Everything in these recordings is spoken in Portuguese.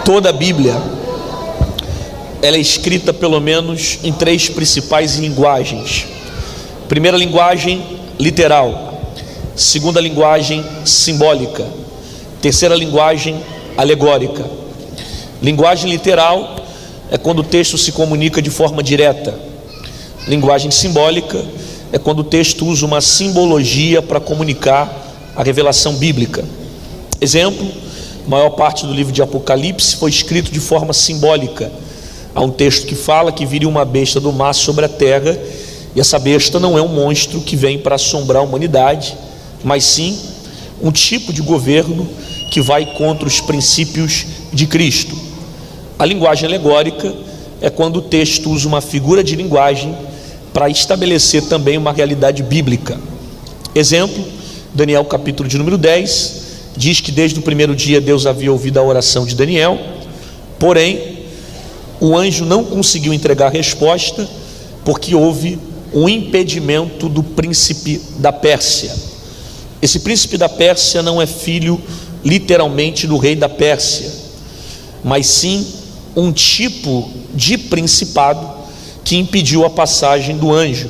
Toda a Bíblia, ela é escrita pelo menos em três principais linguagens. Primeira linguagem, literal. Segunda linguagem, simbólica. Terceira linguagem, alegórica. Linguagem literal é quando o texto se comunica de forma direta. Linguagem simbólica é quando o texto usa uma simbologia para comunicar a revelação bíblica. Exemplo, a maior parte do livro de Apocalipse foi escrito de forma simbólica. Há um texto que fala que viria uma besta do mar sobre a terra, e essa besta não é um monstro que vem para assombrar a humanidade, mas sim um tipo de governo que vai contra os princípios de Cristo. A linguagem alegórica é quando o texto usa uma figura de linguagem para estabelecer também uma realidade bíblica. Exemplo, Daniel capítulo de número 10, diz que desde o primeiro dia Deus havia ouvido a oração de Daniel, porém o anjo não conseguiu entregar a resposta porque houve um impedimento do príncipe da Pérsia. Esse príncipe da Pérsia não é filho literalmente do rei da Pérsia, mas sim um tipo de principado que impediu a passagem do anjo.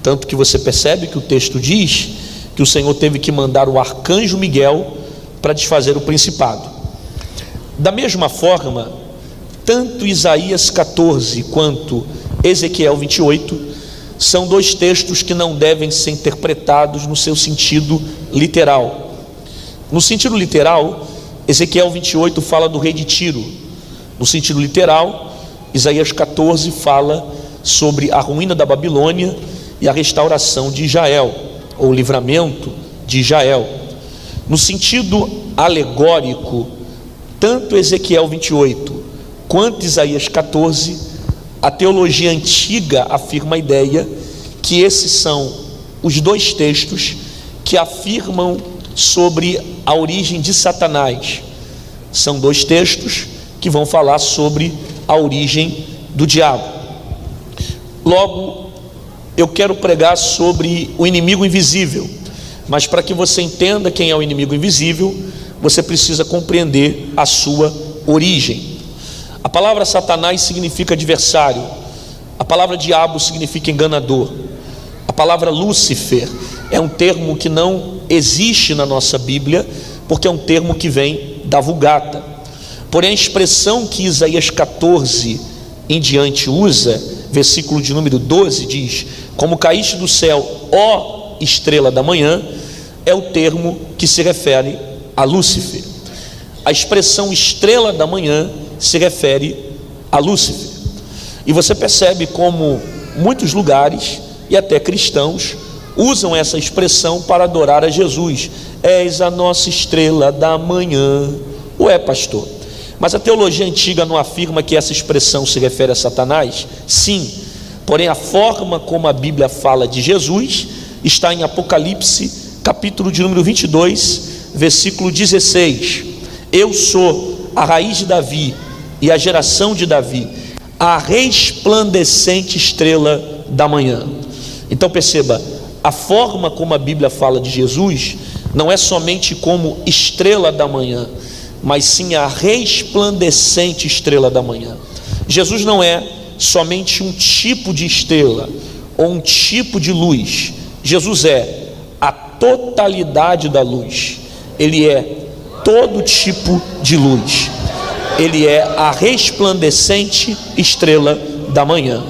Tanto que você percebe que o texto diz que o Senhor teve que mandar o arcanjo Miguel para desfazer o principado. Da mesma forma, tanto Isaías 14 quanto Ezequiel 28 são dois textos que não devem ser interpretados no seu sentido literal. No sentido literal, Ezequiel 28 fala do rei de Tiro. No sentido literal, Isaías 14 fala sobre a ruína da Babilônia e a restauração de Israel, ou o livramento de Israel. No sentido alegórico, tanto Ezequiel 28 quanto Isaías 14, a teologia antiga afirma a ideia que esses são os dois textos que afirmam sobre a origem de Satanás. São dois textos que vão falar sobre a origem do diabo. Logo, eu quero pregar sobre o inimigo invisível, mas para que você entenda quem é o inimigo invisível, você precisa compreender a sua origem. A palavra Satanás significa adversário, a palavra diabo significa enganador, a palavra Lúcifer é um termo que não existe na nossa Bíblia, porque é um termo que vem da Vulgata. Porém, a expressão que Isaías 14 em diante usa, versículo de número 12, diz: como caíste do céu, ó estrela da manhã, é o termo que se refere a Lúcifer. A expressão estrela da manhã se refere a Lúcifer. E você percebe como muitos lugares, e até cristãos, usam essa expressão para adorar a Jesus. És a nossa estrela da manhã. Ué, pastor, mas a teologia antiga não afirma que essa expressão se refere a Satanás? Sim, porém a forma como a Bíblia fala de Jesus está em Apocalipse, capítulo de número 22, versículo 16. Eu sou a raiz de Davi e a geração de Davi, a resplandecente estrela da manhã. Então perceba, a forma como a Bíblia fala de Jesus não é somente como estrela da manhã, mas sim a resplandecente estrela da manhã. Jesus não é somente um tipo de estrela ou um tipo de luz. Jesus é a totalidade da luz. Ele é todo tipo de luz. Ele é a resplandecente estrela da manhã.